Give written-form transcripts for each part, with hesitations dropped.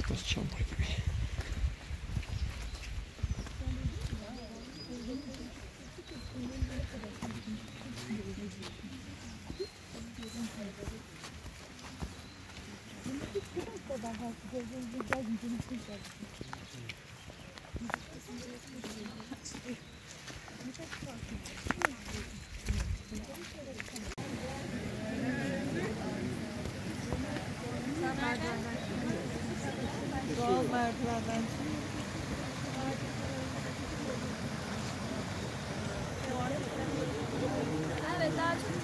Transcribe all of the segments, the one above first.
Burası çamur gibi. Doğal merdivenler. Evet, daha çok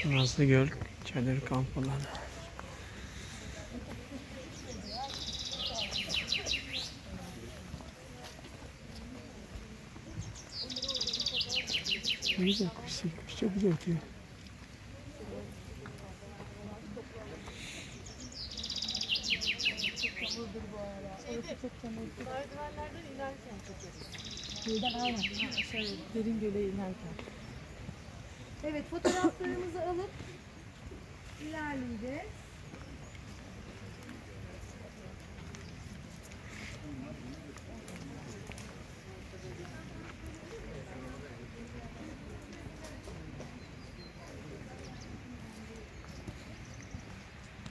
Nazlı Göl çadır kamp alanı. Ne güzel kuş çok güzel ötüyor. Merdivenlerden inerken çekeriz. Buradan aynen. Aşağıya derin göle inerken. Evet, fotoğraflarımızı alıp ilerleyeceğiz.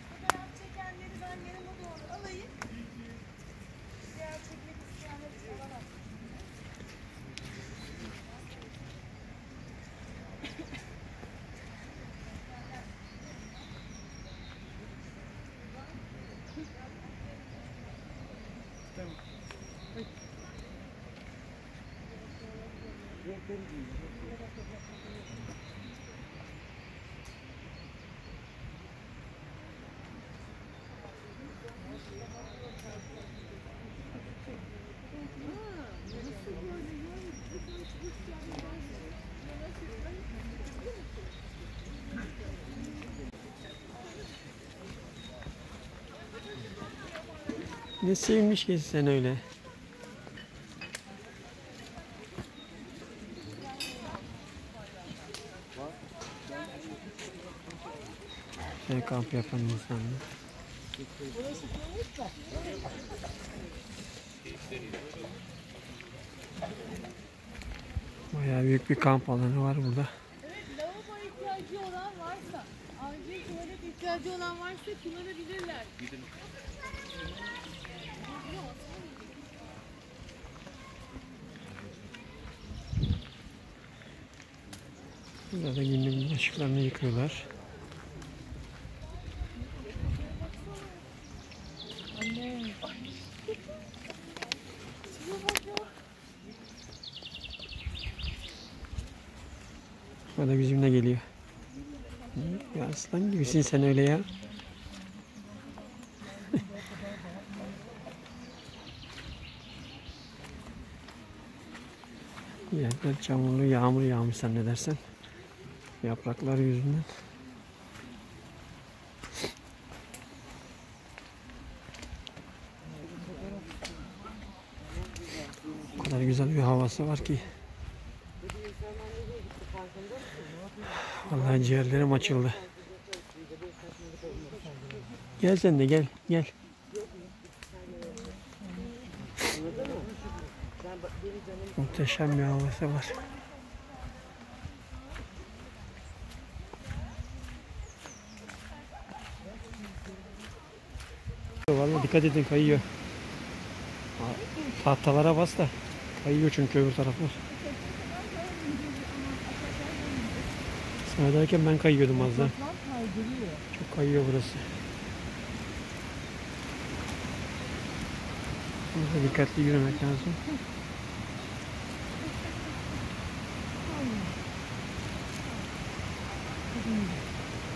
Fotoğraf çekenleri ben yanıma doğru alayım. Diğer çekmek isteyenler için alamam. Ne sevmiş ki sen öyle. Kamp yapan insanlar. Bayağı büyük bir kamp alanı var burada. Evet, lavabo ihtiyacı olan varsa, acil tuvalet ihtiyacı olan varsa kullanabilirler. Burada da günlük bulaşıklarını yıkıyorlar. Anne. O da bizimle geliyor. Ya aslan gibisin sen öyle ya. Yerler çamurlu, yağmur yağmış zannedersen. Yapraklar yüzünden. O kadar güzel bir havası var ki. Vallahi ciğerlerim açıldı. Gel sen de gel, gel. Muhteşem bir havası var. Vallahi dikkat edin, kayıyor. Tahtalara bas da kayıyor çünkü öbür taraflar. Sağdayken ben kayıyordum az daha. Çok kayıyor burası. Burada dikkatli yürümek lazım.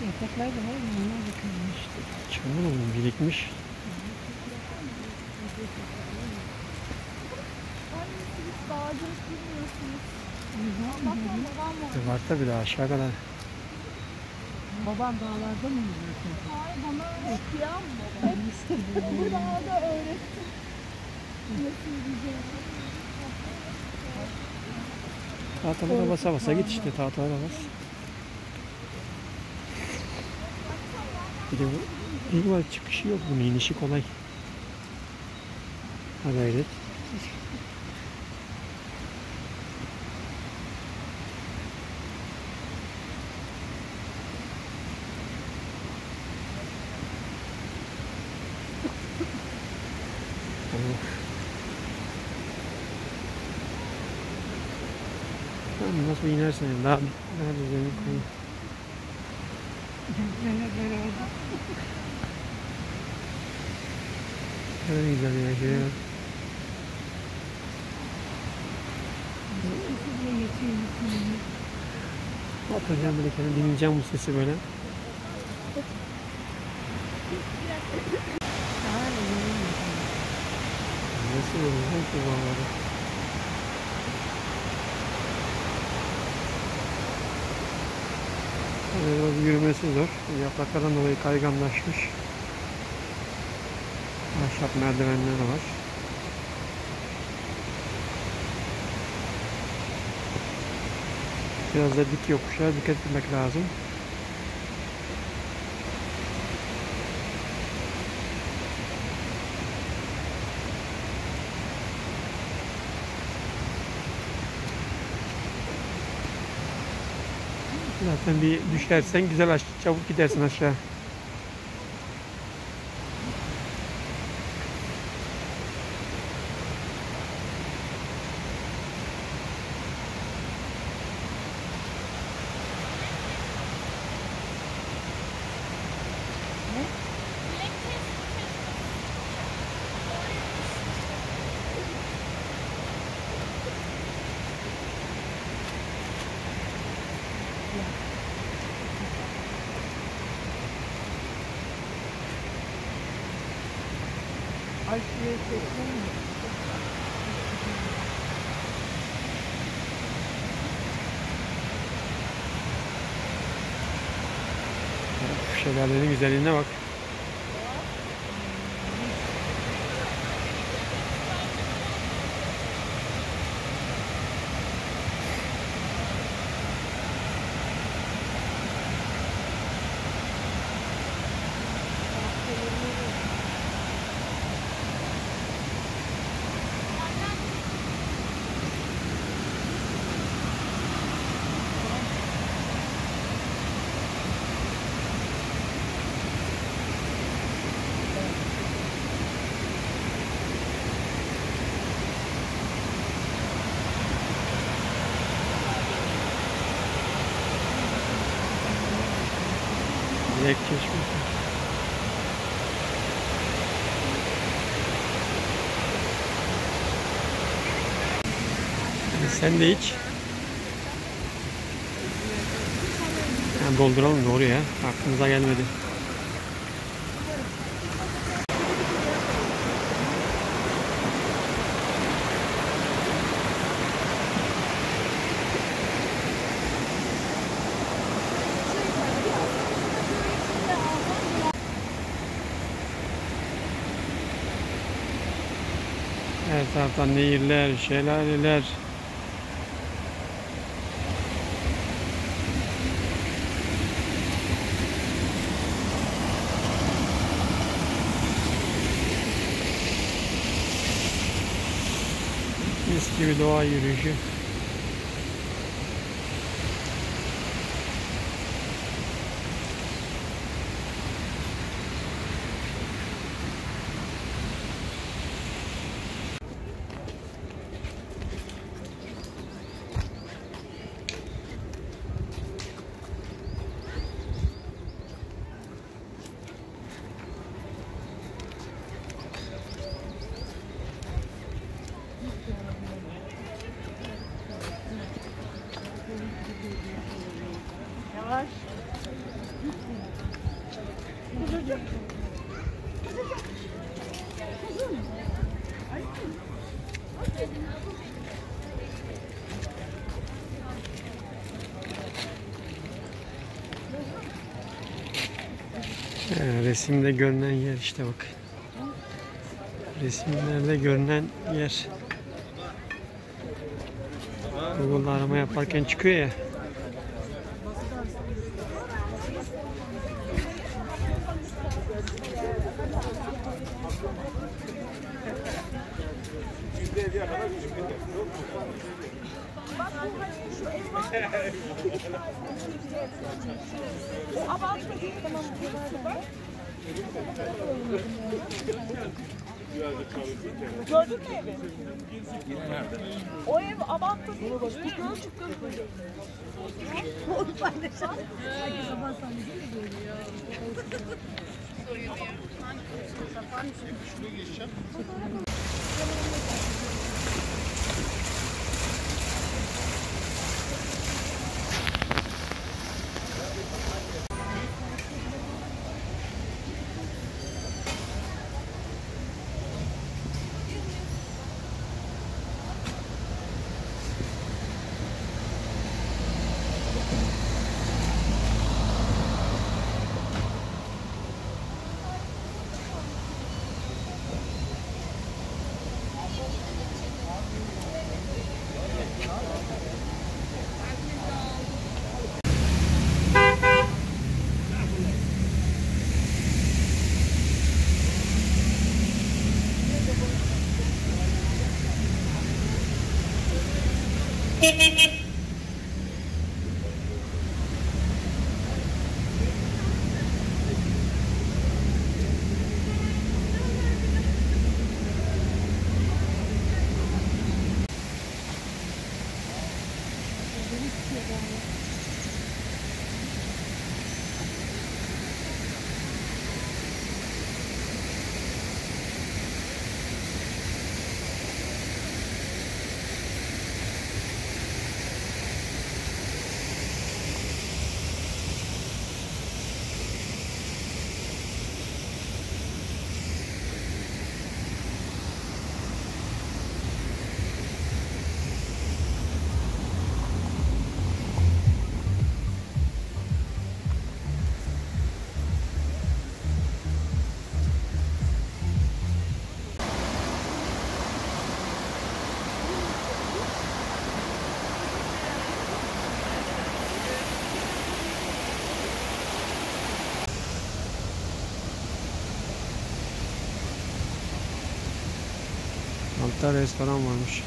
Yataklar da var, bunlar da kırılmıştı. Çamur mu birikmiş? Dağcılık bilmiyorsunuz. Babam var. Var tabii, daha aşağı kadar. Babam dağlarda mı yürüyorsun? Hayır, bana öğretti ya. Hep bu dağda öğretti. Nasıl yürüyeceğim? Tahtalara basa basa git işte, tahtalara bas. Bir de bu iyi var, çıkışı yok bunun, inişi kolay. Ha gayret. Tamam, nasıl inersen daha düzeni koy. Ne güzel ya şey ya. Oturacağım böyle, kendim dinleyeceğim bu sesi böyle. Nasıl yürüyeceğim ki bu havada? Biraz yürümesi zor. Yapraklardan dolayı kayganlaşmış. Ahşap merdivenler var. Biraz da dik yokuşa dikkat etmek lazım. Zaten bir düşersen güzel çabuk gidersin aşağı. Ay şuraya çeksene. Şelalenin güzelliğine bak. Dilek çeşmesi. Sen de iç. Yani dolduralım doğru ya. Aklımıza gelmedi. Her taraftan nehirler, şelaleler. Mis gibi doğa yürüyüşü. Yavaş. Resimde görünen yer işte bak. Resimlerde görünen yer. Google'da arama yaparken çıkıyor ya. O abartma değil, tamam. Gördün mü evi? O ev abartma değil. Bu gölcük gölcük. Onu paylaşalım. Herkes sabah sahnesi mi görüyor? Şunu geçeceğim. Altta restoran varmış.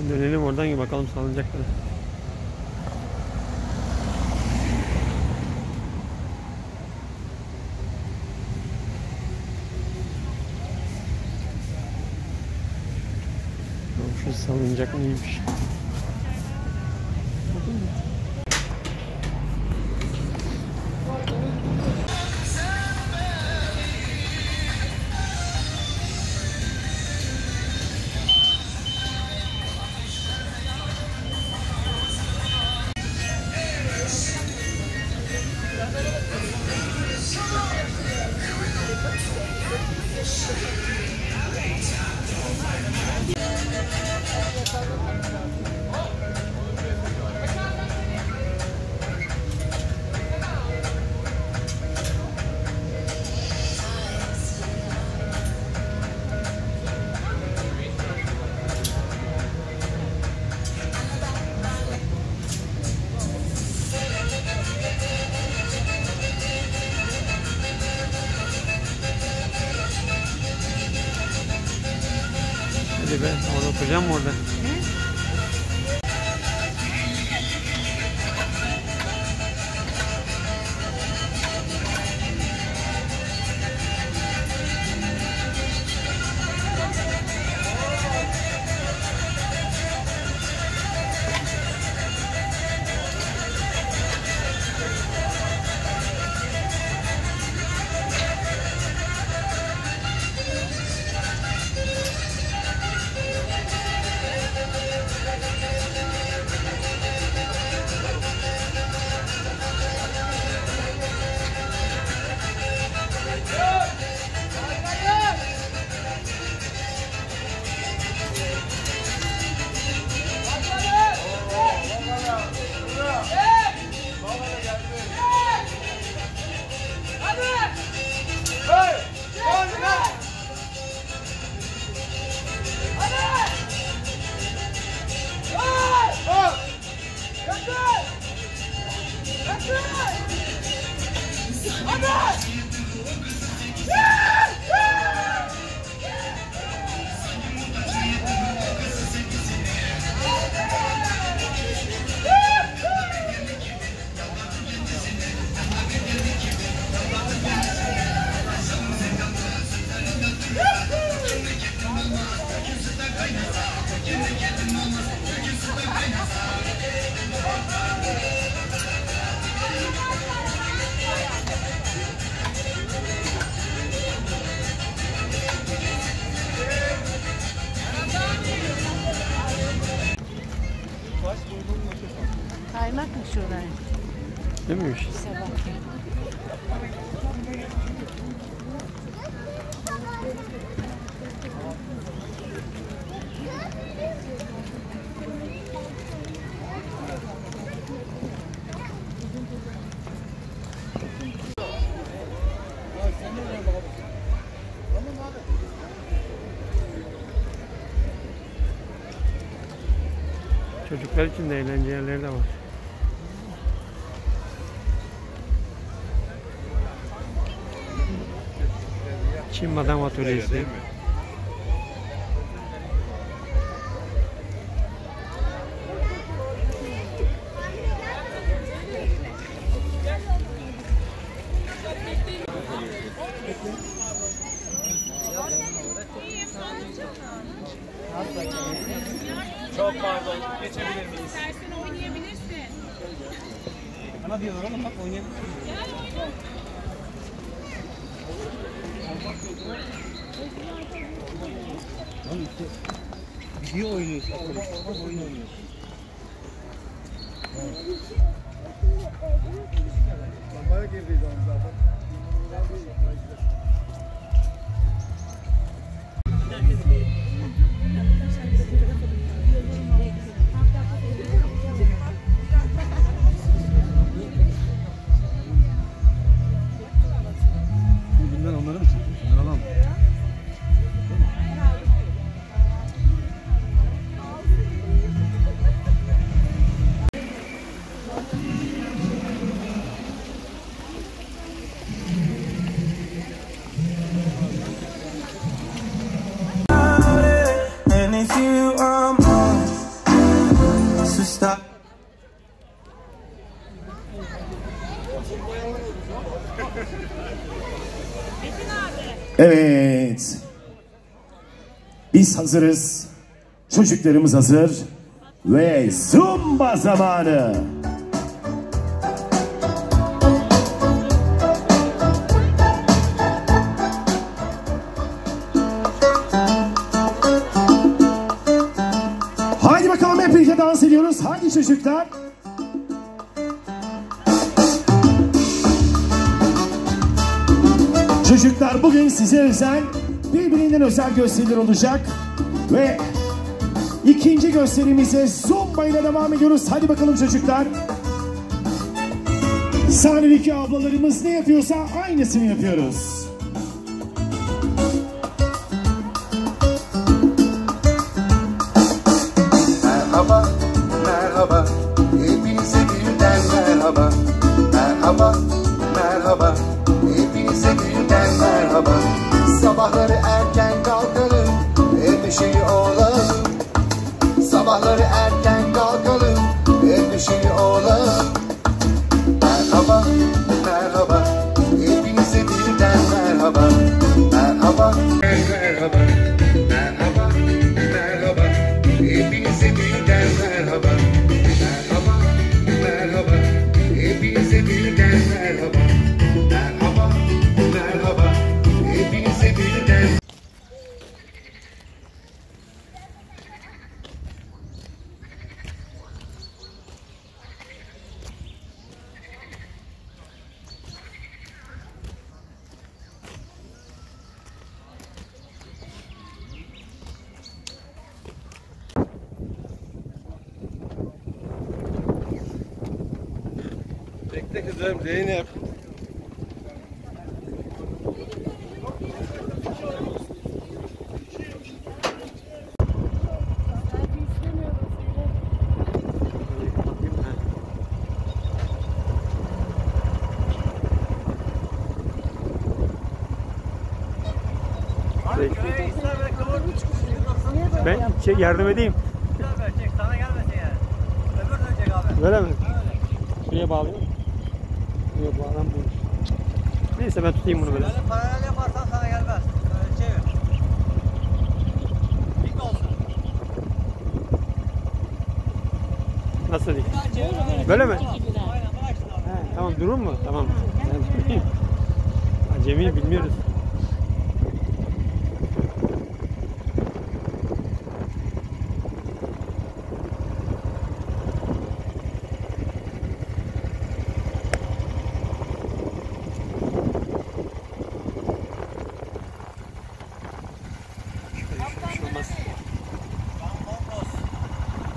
Dönelim oradan bakalım salıncaklara. Şu salıncak neymiş? Hadi be, orada oturacağım mı orada? Kaymak mı şuraya? Değil miymiş? Sabah. Çocuklar için de eğlence yerleri de var. Çin Madam Atölyesi. Çok pardon, geçebilir miyiz? İstersen oynayabilirsin. Bana diyorlar ama bak oynayabilirsin. Lan işte video oynuyorsun, oyun oynuyorsun. Lambaya girdiydi onu zaten. Bunlar onları mı çekiyorsun? Bunlar alalım. Anything Evet. Biz hazırız. Çocuklarımız hazır. Ve zumba zamanı. Haydi bakalım hep birlikte dans ediyoruz. Haydi çocuklar. Çocuklar bugün size özel, birbirinden özel gösteriler olacak. Ve ikinci gösterimize zumba ile devam ediyoruz. Hadi bakalım çocuklar. Sahnedeki ablalarımız ne yapıyorsa aynısını yapıyoruz. Merhaba, merhaba, hepinize birden merhaba. Merhaba, merhaba, hepinize birden merhaba. Sabahları erken kalkalım, hep bir şey olalım. Sabahları erken kalkalım, hep bir şey olalım. Merhaba, merhaba, hepinize birden merhaba. Merhaba, merhaba, merhaba, merhaba, hepinize birden merhaba. Merhaba, merhaba, hepinize birden merhaba. Merhaba, merhaba, hepinize birden. Bekle kızım Zeynep. Ben yardım edeyim. Sana gelmesin yani. Öbür dönecek abi. Böyle mi? Şuraya bağlayayım. Yok bağlam bu. Neyse ben tutayım bunu böyle. Böyle paralel yaparsan sana gelmez. Böyle çevir. Dik olsun. Nasıl değil? Böyle mi? Aynen bırak şimdi abi. He, tamam durur mu? Tamam. Acemi bilmiyoruz.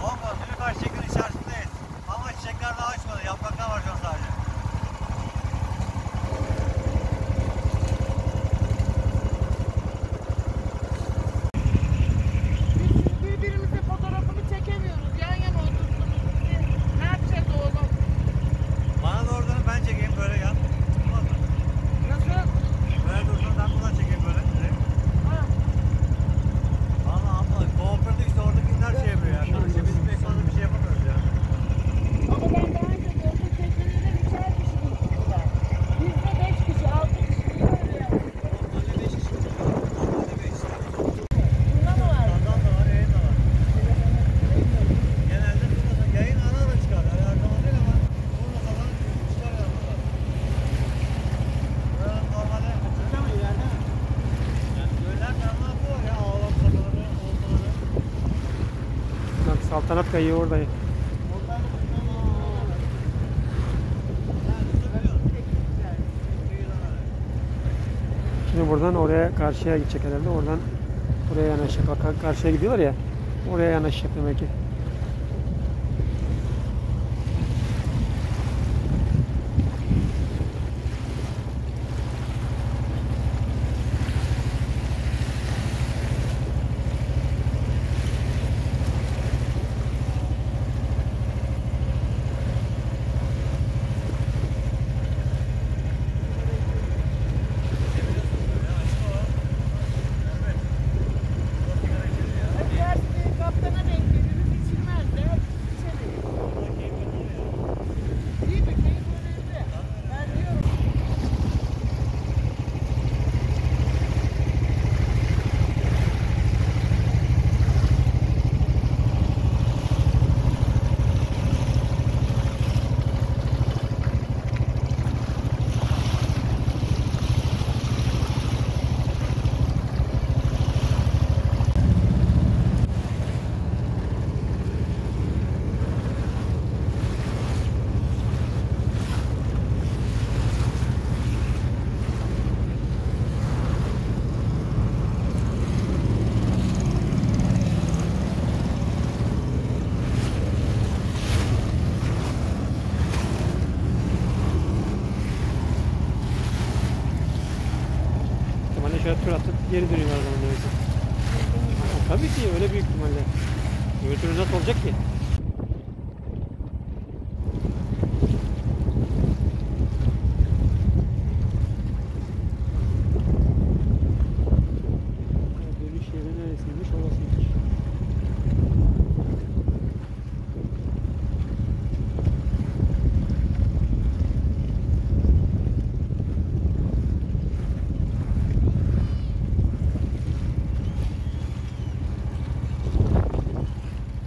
Olmaz. Birkaç çiçeklerin içerisindeyiz. Ama çiçekler daha açmadı. Yapraklar var şu an sadece. Birbirimizin fotoğrafını çekemiyoruz. Yan yana otursunuz. Ne yapacağız oğlum? Bana doğru dönün ben çekeyim böyle ya. Olmaz mı? Nasıl? Böyle dursun ben buradan çekeyim böyle. Ha. Valla abla kooperatif işte oradakiler şey yapıyor ya. Kardeşim biz pek fazla bir şey yapamıyoruz ya. Ama ben daha önce gördüm. Tekneler 3'er kişi gittiler. Bizde 5 kişi, 6 kişi gidiyor ya. Normalde 5 kişi çıkıyor. Normalde 5 kişi. Bunda mı var? Sazan da var, yayın da var. Genelde burada yayın ana da çıkar. Yani her zaman değil ama burada sazan çıkar yanında. Buranın normalde açıkta mı ileride mi? Yani göller yanlar bu ya ağlam sazanları, olmaları. Bak saltanat kayıyor orada. Şimdi buradan oraya karşıya gidecek herhalde. Oradan buraya yanaşacak. Bak karşıya gidiyorlar ya. Oraya yanaşacak demek ki. Üniversite kaptana denk geliriz. şöyle tur atıp geri dönüyorlar o zaman demek ki. Tabii ki öyle büyük ihtimalle. Öbür türlü nasıl olacak ki?